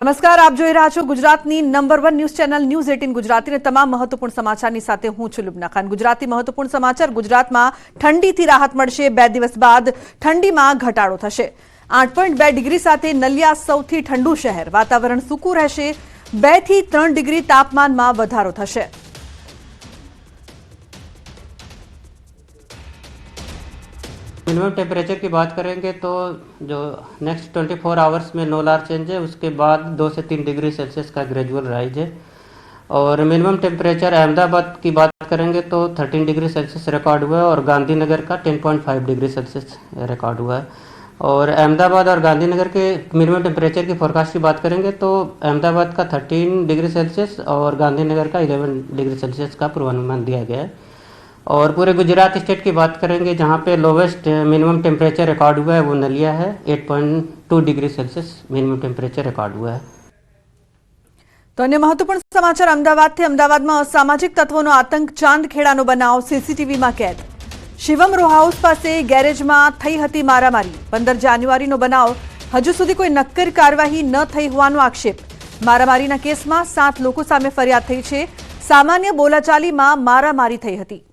નમસ્કાર, આપ જોઈ રહ્યા છો ગુજરાતની નંબર 1 ન્યૂઝ ચેનલ ન્યૂઝ 18 ગુજરાતીને તમામ મહત્વપૂર્ણ સમાચારની સાથે હું છું લુબના ખાન। ગુજરાતી મહત્વપૂર્ણ સમાચાર। ગુજરાતમાં ઠંડીથી રાહત મળશે। 2 દિવસ બાદ ઠંડીમાં ઘટાડો થશે। 8.2 ડિગ્રી સાથે નલિયા સૌથી ઠંડુ શહેર। વાતાવરણ સૂકું રહેશે। 2 થી 3 ડિગ્રી તાપમાનમાં વધારો થશે। मिनिमम टेम्परेचर की बात करेंगे तो जो नेक्स्ट 24 आवर्स में नो लार चेंज है, उसके बाद 2 से 3 डिग्री सेल्सियस का ग्रेजुअल राइज है। और मिनिमम टेम्परेचर अहमदाबाद की बात करेंगे तो 13 डिग्री सेल्सियस रिकॉर्ड हुआ है और गांधीनगर का 10.5 डिग्री सेल्सियस रिकॉर्ड हुआ है। और अहमदाबाद और गांधीनगर के मिनिमम टेम्परेचर की फोरकास्ट की बात करेंगे तो अहमदाबाद का 13 डिग्री सेल्सियस और गांधीनगर का 11 डिग्री सेल्सियस का पूर्वानुमान दिया गया है। और पूरे गुजरात स्टेट की बात करेंगे जहाँ पे लोवेस्ट मिनिमम टेम्परेचर रिकॉर्ड हुआ है वो नलिया है। 8.2 degree Celsius minimum temperature record हुआ है। तो अन्य महत्वपूर्ण समाचार अमदावादથી। અમદાવાદમાં અસામાજિક તત્વોનો આતંક। ચાંદખેડાનો બનાવ સીસીટીવીમાં કેદ। શિવમ રો હાઉસ પાસે ગેરેજમાં થઈ હતી મારામારી। 15 જાન્યુઆરીનો બનાવ। હજુ સુધી કોઈ નક્કર કાર્યવાહી ન થઈ હોવાનો આક્ષેપ। મારામારીના કેસમાં 7 લોકો સામે ફરિયાદ થઈ છે। સામાન્ય બોલાચાલીમાં મારામારી થઈ હતી।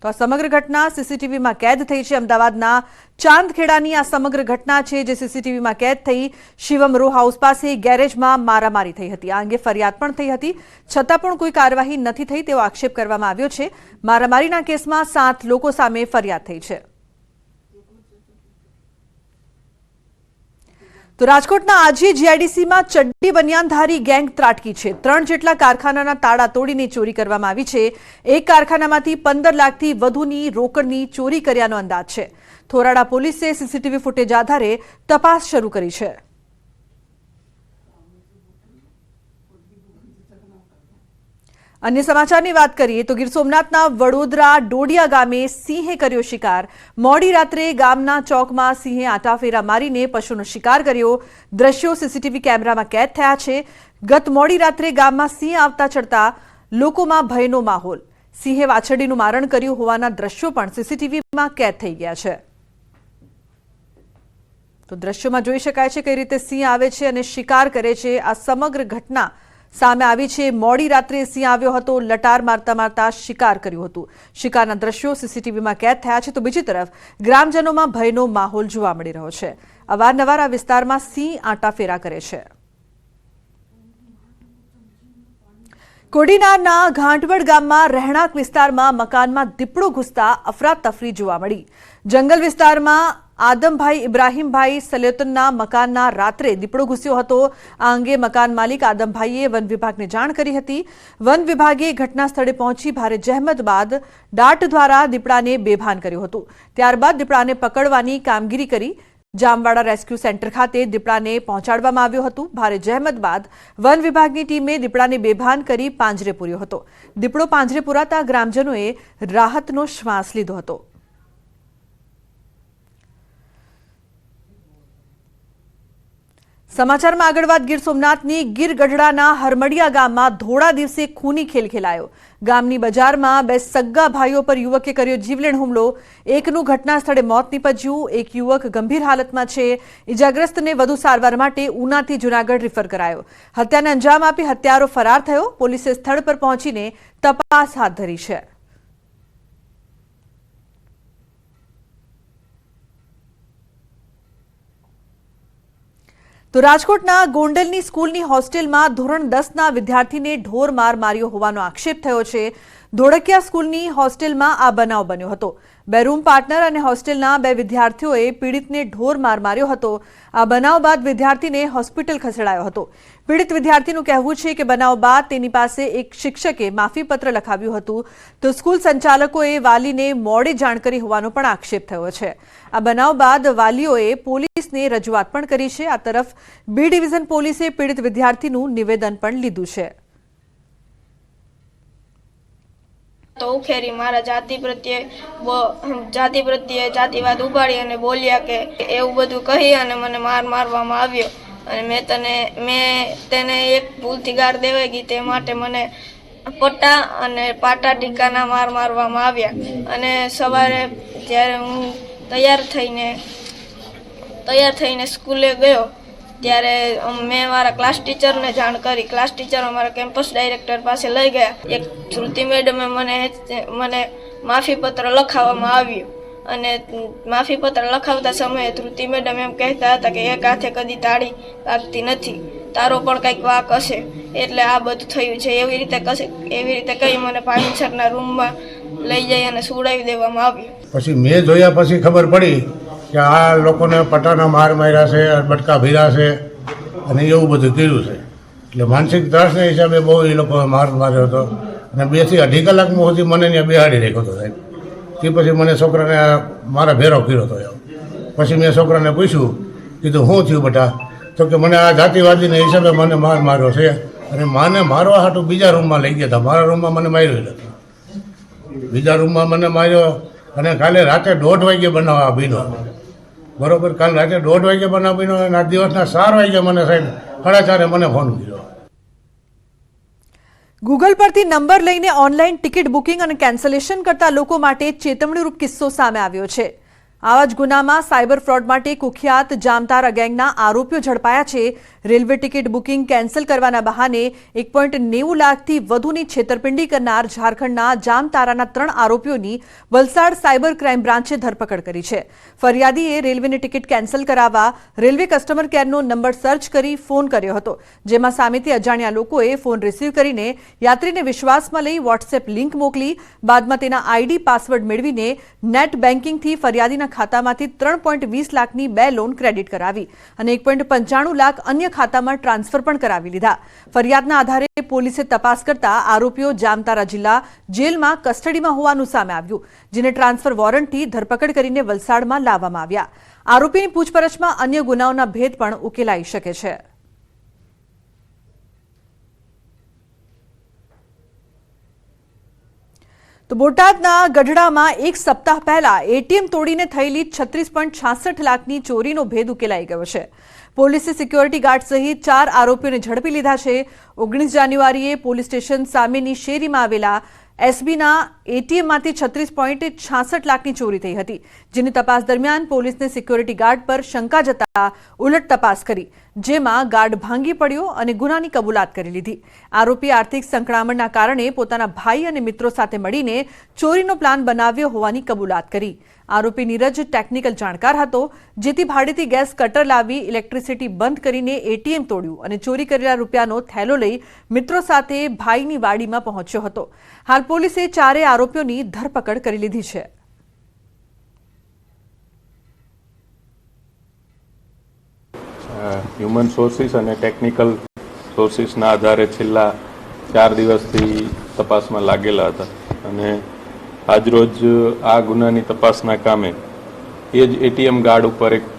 તો આ સમગ્ર ઘટના સીસીટીવીમાં કેદ થઈ છે। અમદાવાદના ચાંદખેડાની આ સમગ્ર ઘટના છે જે સીસીટીવીમાં કેદ થઈ। શિવમ રો હાઉસ પાસે ગેરેજમાં મારામારી થઈ હતી। આ અંગે ફરિયાદ પણ થઈ હતી, છતાં પણ કોઈ કાર્યવાહી નથી થઈ તેવો આક્ષેપ કરવામાં આવ્યો છે। મારામારીના કેસમાં 7 લોકો સામે ફરિયાદ થઈ છે। તો રાજકોટના આજી જીઆઈડીસીમાં ચડ્ડી બનિયાનધારી ગેંગ ત્રાટકી છે। 3 જેટલા કારખાનાના તાળા તોડીને ચોરી કરવામાં આવી છે। એક કારખાનામાંથી 15 લાખથી વધુની રોકડની ચોરી કર્યાનો અંદાજ છે। થોરાડા પોલીસે સીસીટીવી ફૂટેજ આધારે તપાસ શરૂ કરી છે। अन्य समाचार की बात करिए तो गीर सोमनाथना वडोदरा डोडिया गामे सिंहे कर्यो शिकार। मोडी रात्रे गामना चौकमां सिंहे आटाफेरा मारीने पशुनो शिकार कर्यो। दृश्यों सीसीटीवी कैमरामां कैद थया छे। गत मोडी रात्रे गाममां सिंह आवता चढ़ता लोकोमां भयनो माहोल। सिंहे वाछरडीनुं मारण कर्युं होवाना दृश्यों पण सीसीटीवीमां कैद थई गया छे। तो दृश्यों में जोई शकाय छे कई रीते सिंह आवे छे अने शिकार करे छे। आ समग्र घटना सामे आवी छे। मोडी रात्रे सिंह आव्यो हतो, लटार मारता मारता शिकार कर्युं हतुं। शिकारना दृश्यों सीसीटीवीमां कैद थया छे। तो बीजी तरफ ग्रामजनोमां भयनो माहोल जोवा मळी रह्यो छे। अवारनवार आ विस्तारमां सिंह आटाफेरा करे छे। कोડીનારના ઘાંટવડ ગામમાં રહેણાંક વિસ્તારમાં મકાનમાં દીપડો ઘૂસતા અફરાતફરી જોવા મળી। જંગલ વિસ્તારમાં આદમભાઈ ઇબ્રાહીમભાઈ સલેતનના મકાનના રાત્રે દીપડો ઘૂસ્યો હતો। આ અંગે મકાન માલિક આદમભાઈએ વન વિભાગને જાણ કરી હતી। વન વિભાગે ઘટના સ્થળે પહોંચી ભારે જહેમત બાદ દાટ દ્વારા દીપડાને બેભાન કર્યું હતું। ત્યારબાદ દીપડાને પકડવાની કામગીરી કરી। जामवाड़ा रेस्क्यू सेंटर खाते दीपड़ाने पहोंचाडवामां आव्यो हतो। भारे जहमत बाद वन विभागनी टीमे दीपड़ाने बेभान करी પાંજરે पूर्यो हतो। दीपड़ो પાંજરે पूराता ग्रामजनोए राहतनो श्वास लीधो हतो। समाचार में आगळ वात गीर सोमनाथनी गीर गढ़डाना हरमडिया गाममां धोळा दिवसे खूनी खेल खेलायो। गामनी बजारमां 2 सग्गा भाईओ पर युवके कर्यो जीवलेण हुमलो। एकનું घटना स्थळे મોત નીપજ્યું। एक युवक गंभीर हालतमां छे। इजाग्रस्तने વધુ સારવાર માટે ઉનાથી જૂનાગઢ રિફર કરાયો। હત્યાને અંજામ આપી હત્યારો ફરાર થયો। પોલીસે સ્થળ પર પહોંચીને તપાસ હાથ ધરી છે। तो राजकोटना गोंडलनी स्कूलनी होस्टेलमां धोरण 10 ना विद्यार्थीने ढोर मार मार्यो होवानो आक्षेप थयो छे। धोळकिया स्कूलनी होस्टेलमां आ बनाव बन्यो हतो। 2 रूम पार्टनर अने होस्टेलना 2 विद्यार्थीओए पीड़ितने ढोर मार मार्यो हतो। आ बनाव बाद विद्यार्थीने होस्पिटल खसेडायो हतो। पीड़ित विद्यार्थीनुं कहेवुं छे के बनाव बाद तेनी पासे एक शिक्षके माफीपत्र लखाव्युं हतुं। तो स्कूल संचालकोए वालीने मोडे जाण करी होवानो पण आक्षेप थयो छे। आ बनाव बाद वालीओए पोलीसने रजूआत पण करी छे। आ तरफ बी डिविजन पोलीसे पीड़ित विद्यार्थीनुं निवेदन पण लीधुं छे। तो उखेरी मारा जाति प्रत्ये जातिवाद उभाड़ी अने बोल्या के एवुं बधुं कही अने मने मार मारवामां आव्यो। अने मैं तेने एक भूलथी गार देवाई गई ते माटे मने पट्टा अने पाटा टीकाना मार मारवामां आव्या। अने सवारे ज्यारे हूँ तैयार थईने स्कूले गयो ત્યારે મેં મારા ક્લાસ ટીચરને જાણ કરી. ક્લાસ ટીચર અમારા કેમ્પસ ડાયરેક્ટર પાસે લઈ ગયા. એક શ્રુતિ મેડમે મને માફીપત્ર લખાવવામાં આવ્યું અને માફીપત્ર લખાવતા સમયે શ્રુતિ મેડમ એમ કહેતા હતા કે એક હાથે કદી તાળી વાગતી નથી, તારો પણ કંઈક વાંક હશે, એટલે આ બધું થયું છે. એવી રીતે કહી મને ભાઈસરના રૂમમાં લઈ જઈ અને સુવડાવી દેવામાં આવ્યું. પછી મેં જોયા પછી ખબર પડી કે આ લોકોને પટાના માર માર્યા છે, બટકા ભીરા છે અને એવું બધું કર્યું છે. એટલે માનસિક ત્રાસના હિસાબે બહુ એ લોકોએ માર માર્યો હતો અને 2 થી 2.5 કલાકમાં સુધી મને ત્યાં બેહાડી રાખ્યો હતો સાહેબ. તે પછી મને છોકરાને મારા ભેરો કર્યો હતો. પછી મેં છોકરાને પૂછ્યું, કીધું શું થયું બેટા? તો કે મને આ જાતિવાદીના હિસાબે મને માર માર્યો છે અને માને મારવા હાટું બીજા રૂમમાં લઈ ગયા હતા. મારા રૂમમાં મને માર્યો નથી, બીજા રૂમમાં મને માર્યો. અને કાલે રાતે 1:30 વાગે બનાવવા બીનો, બરોબર, કાલે રાતે 1:30 વાગે બનાવ બીનો અને આ દિવસના 4 વાગે મને સાહેબ 4:30 મને ફોન કર્યો. ગૂગલ પરથી નંબર લઈને ઓનલાઈન ટિકિટ બુકિંગ અને કેન્સલેશન કરતા લોકો માટે ચેતવણીરૂપ કિસ્સો સામે આવ્યો છે. આવા જ ગુનામાં સાયબર ફ્રોડ માટે કુખ્યાત જામતારા ગેંગના આરોપીઓ ઝડપાયા છે. રેલવે ટિકિટ બુકિંગ કેન્સલ કરવાના બહાને 1.90 લાખથી વધુની છેતરપિંડી કરનાર ઝારખંડના જામતારાના 3 આરોપીઓની વલસાડ સાયબર ક્રાઇમ બ્રાન્ચે ધરપકડ કરી છે. ફરિયાદીએ રેલવેની ટિકિટ કેન્સલ કરાવવા રેલવે કસ્ટમર કેરનો નંબર સર્ચ કરી ફોન કર્યો હતો, જેમાં સામેથી અજાણ્યા લોકોએ ફોન રિસીવ કરીને યાત્રીને વિશ્વાસમાં લઈ વોટ્સએપ લિંક મોકલી. બાદમાં તેના આઈડી પાસવર્ડ મેળવીને નેટ બેન્કિંગથી ફરિયાદીના ખાતામાંથી 3.20 લાખની 2 લોન ક્રેડિટ કરાવી અને 1.95 લાખ અન્ય ખાતામાં ટ્રાન્સફર પણ કરાવી લીધા. ફરિયાદના આધારે પોલીસે તપાસ કરતા આરોપીઓ જામતારા જિલ્લા જેલમાં કસ્ટડીમાં હોવાનું સામે આવ્યું, જેને ટ્રાન્સફર વોરંટથી ધરપકડ કરીને વલસાડમાં લાવવામાં આવ્યા. આરોપીની પૂછપરછમાં અન્ય ગુનાઓના ભેદ પણ ઉકેલાઈ શકે છે. તો બોટાદના ગઢડામાં એક સપ્તાહ પહેલા એટીએમ તોડીને થયેલી 36.66 લાખની ચોરીનો ભેદ ઉકેલાઈ ગયો છે. પોલીસે સિક્યોરિટી ગાર્ડ સહિત 4 આરોપીઓને ઝડપી લીધા છે. 19 જાન્યુઆરીએ પોલીસ સ્ટેશન સામેની શેરીમાં આવેલા એસબીના એટીએમમાંથી 36.66 લાખની ચોરી થઈ હતી, જેની તપાસ દરમિયાન પોલીસને સિક્યોરિટી ગાર્ડ પર શંકા જતા ઉલટ તપાસ કરી, જેમાં ગાર્ડ ભાંગી પડ્યો અને ગુનાની કબૂલાત કરી લીધી. આરોપી આર્થિક સંકળામણના કારણે પોતાના ભાઈ અને મિત્રો સાથે મળીને ચોરીનો પ્લાન બનાવ્યો હોવાની કબૂલાત કરી. આરોપી નીરજ ટેકનિકલ જાણકાર હતો, જેથી ભાડેથી ગેસ કટર લાવી ઇલેક્ટ્રિસિટી બંધ કરીને એટીએમ તોડ્યું અને ચોરી કરેલા રૂપિયાનો થેલો લઈ મિત્રો સાથે ભાઈની વાડીમાં પહોંચ્યો હતો. હાલ પોલીસે 4 આરોપીઓની ધરપકડ કરી લીધી છે. હ્યુમન સોર્સિસ અને ટેકનિકલ સોર્સિસના આધારે છેલ્લા 4 દિવસથી તપાસમાં લાગેલા હતા અને આજરોજ આ ગુનાની તપાસના કામે એ જ એટીએમ ગાર્ડ ઉપર એક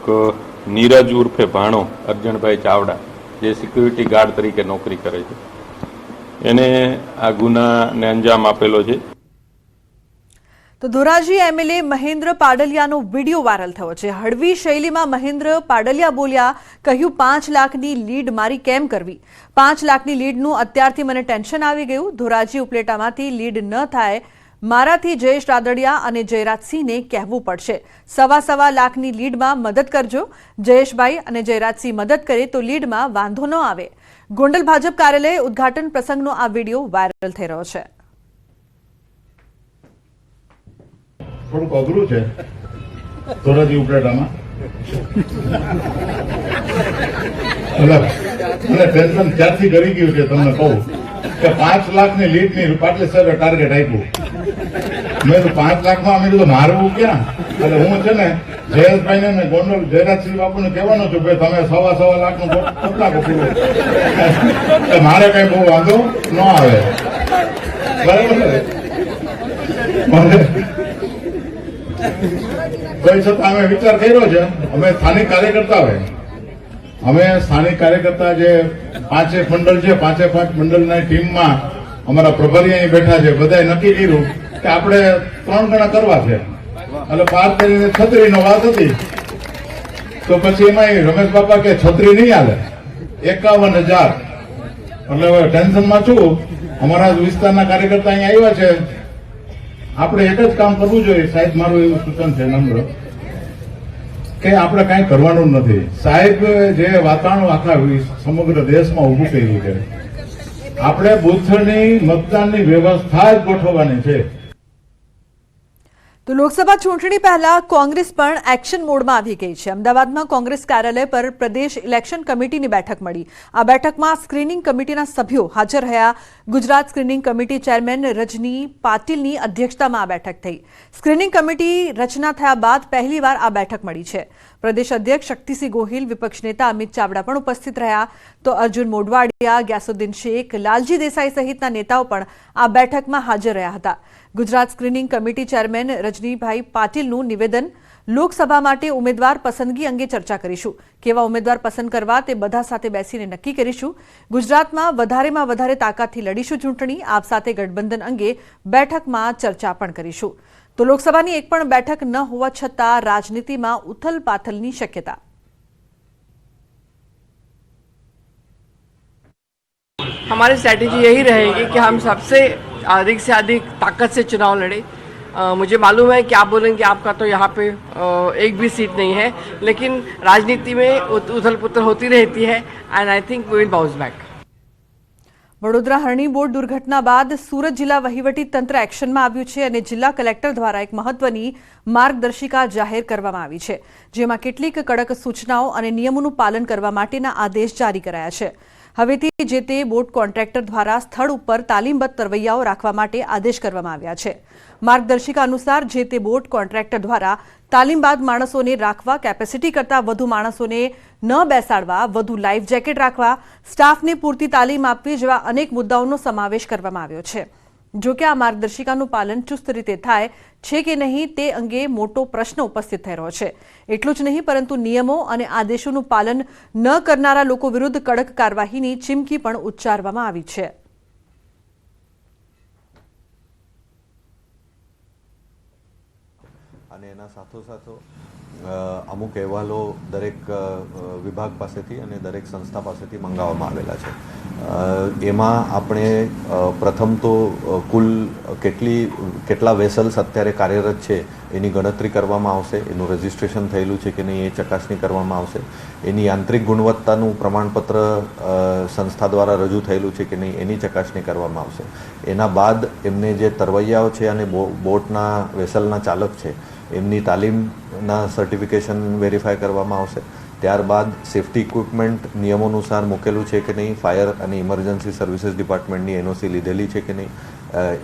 નીરજ ઉર્ફે ભાણો અર્જણભાઈ ચાવડા, જે સિક્યુરિટી ગાર્ડ તરીકે નોકરી કરે છે, એને આ ગુનાને અંજામ આપેલો છે. તો ધોરાજી એમએલએ મહેન્દ્ર પાડલિયાનો વિડીયો વાયરલ થયો છે. હળવી શૈલીમાં મહેન્દ્ર પાડલિયા બોલ્યા, કહ્યું 5 લાખની લીડ મારી કેમ કરવી? 5 લાખની લીડનું અત્યારથી મને ટેન્શન આવી ગયું. ધોરાજી ઉપલેટામાંથી લીડ ન થાય, મારાથી જયેશ રાદડિયા અને જયરાજસિંહને કહેવું પડશે. 1.25 લાખની લીડમાં મદદ કરજો. જયેશભાઈ અને જયરાજસિંહ મદદ કરે તો લીડમાં વાંધો ન આવે. ગોંડલ ભાજપ કાર્યાલય ઉદ્ઘાટન પ્રસંગનો આ વિડીયો વાયરલ થઈ રહ્યો છે. થોડુંક અઘરું છે ધોરાજી ઉપલેટામાં, મને ટેન્શન ક્યારથી કરી ગયું છે તમને કહું કે 5 લાખની લીડની પાટલી સાહેબે ટાર્ગેટ આપ્યું. મેં તો 5 લાખમાં અમે કીધું મારવું ક્યાં? એટલે હું છે ને જયેશભાઈને ને ગોંડલ જયરાજસિંહ બાપુને કહેવાનું છું કે તમે 1.25 લાખનું નાખો પૂરું, મારે કઈ બહુ વાંધો ન આવે, બરાબર ને? કોઈ છતાં અમે વિચાર કર્યો છે, અમે સ્થાનિક કાર્યકર્તા હોય, અમે સ્થાનિક કાર્યકર્તા જે 5 મંડળ છે, 5 મંડળના ટીમમાં અમારા પ્રભારી અહીં બેઠા છે, બધાએ નક્કી કર્યું કે આપણે 3 ગણા કરવા છે. એટલે 5 કરીને 36 વાત હતી, તો પછી એમાં રમેશ બાપા કે 36 નહીં હાલે, 51,000. એટલે હવે ટેન્શનમાં છું. અમારા વિસ્તારના કાર્યકર્તા અહીં આવ્યા છે, આપણે એક જ કામ કરવું જોઈએ સાહેબ, મારું એવું સૂચન છે નમ્ર, કે આપણે કાંઈ કરવાનું નથી. સાહેબ જે વાતાવરણ આખા સમગ્ર દેશમાં ઊભું કર્યું છે, આપણે બુથની મતદાનની વ્યવસ્થા જ ગોઠવવાની છે. તો લોકસભા ચૂંટણી પહેલા કોંગ્રેસ પણ એક્શન મોડમાં આવી ગઈ છે. અમદાવાદમાં કોંગ્રેસ કાર્યાલય પર પ્રદેશ ઇલેક્શન કમિટીની બેઠક મળી. આ બેઠકમાં સ્ક્રીનિંગ કમિટીના સભ્યો હાજર રહ્યા. ગુજરાત સ્ક્રીનિંગ કમિટી ચેરમેન રજની પાટીલની અધ્યક્ષતામાં આ બેઠક થઈ. સ્ક્રીનિંગ કમિટી રચના થયા બાદ પહેલીવાર આ બેઠક મળી છે. પ્રદેશ અધ્યક્ષ શક્તિસિંહ ગોહિલ, વિપક્ષ નેતા અમિત ચાવડા પણ ઉપસ્થિત રહ્યા. તો અર્જુન મોઢવાડિયા, ગ્યાસુદ્દીન શેખ, લાલજી દેસાઈ સહિતના નેતાઓ પણ આ બેઠકમાં હાજર રહ્યા હતા. Gujarat screening committee chairman Rajnibhai પાટીલનું નિવેદન. લોકસભા માટે ઉમેદવાર પસંદગી અંગે ચર્ચા કરીશું. કેવા ઉમેદવાર પસંદ કરવા તે બધા સાથે બેસીને નક્કી કરીશું. ગુજરાતમાં વધારેમાં વધારે તાકાતથી લડીશું ચૂંટણી. આપ સાથે ગઠબંધન અંગે બેઠકમાં ચર્ચા પણ કરીશું. તો લોકસભાની એક પણ બેઠક ન હોવા છતાં રાજનીતિમાં ઉથલપાથલની શક્યતા. हमारी स्ट्रैटेजी यही रहेगी कि हम सबसे अधिक से अधिक ताकत से चुनाव लड़े. मुझे मालूम है कि आप बोलेंगे आपका तो यहाँ पे एक भी सीट नहीं है, लेकिन राजनीति में उथल पुथल होती रहती है and I think we will bounce back. Vadodara Harni boat દુર્ઘટના બાદ સુરત જિલ્લા વહીવટી તંત્ર એક્શનમાં આવ્યું છે અને જિલ્લા કલેક્ટર દ્વારા એક મહત્વની માર્ગદર્શિકા જાહેર કરવામાં આવી છે, જેમાં કેટલીક કડક સૂચનાઓ અને નિયમોનું પાલન કરવા માટેના આદેશ જારી કરાયા છે. હવેથી જે તે બોટ કોન્ટ્રાક્ટર દ્વારા સ્થળ ઉપર તાલીમબદ્ધ તરવૈયાઓ રાખવા માટે આદેશ કરવામાં આવ્યા છે. માર્ગદર્શિકા અનુસાર જે તે બોટ કોન્ટ્રાક્ટર દ્વારા તાલીમબાદ માણસોને રાખવા, કેપેસિટી કરતાં વધુ માણસોને ન બેસાડવા, વધુ લાઈફ જેકેટ રાખવા, સ્ટાફને પૂરતી તાલીમ આપવી જેવા અનેક મુદ્દાઓનો સમાવેશ કરવામાં આવ્યો છે. જો કે આ માર્ગદર્શિકાનું પાલન ચુસ્ત રીતે થાય છે કે નહીં તે અંગે મોટો પ્રશ્ન ઉપસ્થિત થઈ રહ્યો છે. એટલું જ નહીં પરંતુ નિયમો અને આદેશોનું પાલન ન કરનારા લોકો વિરુદ્ધ કડક કાર્યવાહીની ચીમકી પણ ઉચ્ચારવામાં આવી છે. અને એના સાથોસાથ અમુક અહેવાલો દરેક વિભાગ પાસેથી અને દરેક સંસ્થા પાસેથી મંગાવવામાં આવેલા છે. એમાં આપણે પ્રથમ તો કુલ કેટલા વેસલ્સ અત્યારે કાર્યરત છે એની ગણતરી કરવામાં આવશે. એનું રજિસ્ટ્રેશન થયેલું છે કે નહીં એ ચકાસણી કરવામાં આવશે. એની યાંત્રિક ગુણવત્તાનું પ્રમાણપત્ર સંસ્થા દ્વારા રજૂ થયેલું છે કે નહીં એની ચકાસણી કરવામાં આવશે. એના બાદ એમને જે તરવૈયાઓ છે અને બોટના વેસલના ચાલક છે એમની તાલીમના સર્ટિફિકેશન વેરીફાઈ કરવામાં આવશે. ત્યારબાદ સેફ્ટી ઇક્વિપમેન્ટ નિયમોનુસાર મૂકેલું છે કે નહીં, ફાયર અને ઇમરજન્સી સર્વિસીસ ડિપાર્ટમેન્ટની એનઓસી લીધેલી છે કે નહીં,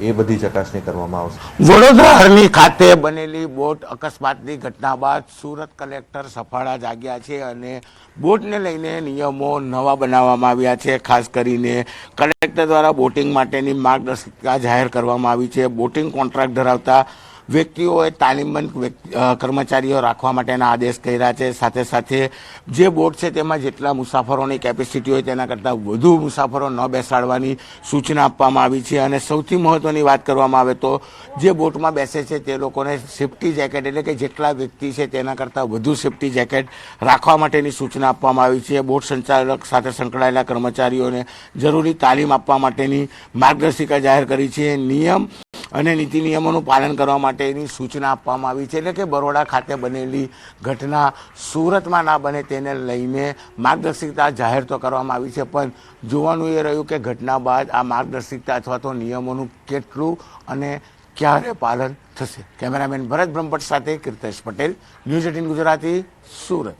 એ બધી ચકાસણી કરવામાં આવશે. વડોદરા હરણી ખાતે બનેલી બોટ અકસ્માતની ઘટના બાદ સુરત કલેક્ટર સફાળા જાગ્યા છે અને બોટને લઈને નિયમો નવા બનાવવામાં આવ્યા છે. ખાસ કરીને કલેક્ટર દ્વારા બોટિંગ માટેની માર્ગદર્શિકા જાહેર કરવામાં આવી છે. બોટિંગ કોન્ટ્રાક્ટ ધરાવતા વ્યક્તિઓએ તાલીમબદ્ધ કર્મચારીઓ રાખવા માટેના આદેશ કર્યા છે. સાથે સાથે જે બોટ છે તેમાં જેટલા મુસાફરોની કેપેસિટી હોય તેના કરતાં વધુ મુસાફરો ન બેસાડવાની સૂચના આપવામાં આવી છે. અને સૌથી મહત્ત્વની વાત કરવામાં આવે તો જે બોટમાં બેસે છે તે લોકોને સેફ્ટી જેકેટ એટલે કે જેટલા વ્યક્તિ છે તેના કરતાં વધુ સેફ્ટી જેકેટ રાખવા માટેની સૂચના આપવામાં આવી છે. બોટ સંચાલક સાથે સંકળાયેલા કર્મચારીઓને જરૂરી તાલીમ આપવા માટેની માર્ગદર્શિકા જાહેર કરી છે. નિયમ અને નીતિ નિયમોનું પાલન કરવા માટેની સૂચના આપવામાં આવી છે. એટલે કે બરોડા ખાતે બનેલી ઘટના સુરતમાં ના બને તેને લઈને માર્ગદર્શિકા જાહેર તો કરવામાં આવી છે, પણ જોવાનું એ રહ્યું કે ઘટના બાદ આ માર્ગદર્શિકા અથવા તો નિયમોનું કેટલું અને ક્યારે પાલન થશે. કેમેરામેન ભરત બ્રહ્મભટ્ટ સાથે કીર્તેશ પટેલ, ન્યૂઝ 18 ગુજરાતી, સુરત.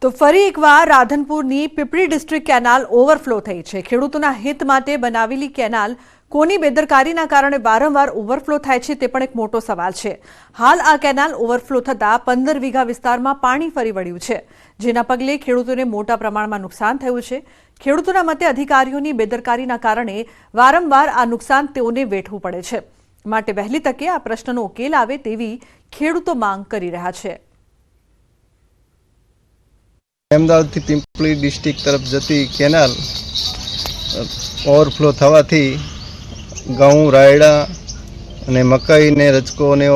તો ફરી એકવાર રાધનપુરની પીપળી ડિસ્ટ્રિક્ટ કેનાલ ઓવરફ્લો થઈ છે. ખેડૂતોના હિત માટે બનાવેલી કેનાલ કોની બેદરકારીના કારણે વારંવાર ઓવરફ્લો થાય છે તે પણ એક મોટો સવાલ છે. હાલ આ કેનાલ ઓવરફ્લો થતાં 15 વીઘા વિસ્તારમાં પાણી ફરી વળ્યું છે, જેના પગલે ખેડૂતોને મોટા પ્રમાણમાં નુકસાન થયું છે. ખેડૂતોના મતે અધિકારીઓની બેદરકારીના કારણે વારંવાર આ નુકસાન તેઓને વેઠવું પડે છે. માટે વહેલી તકે આ પ્રશ્નનો ઉકેલ આવે તેવી ખેડૂતો માંગ કરી રહ્યા છે. અમદાવાદથી પીપળી ડિસ્ટ્રિક્ટ તરફ જતી કેનાલ ઓવરફ્લો થવાથી ઘઉં, રાયડા અને મકાઈ ને રચકો ને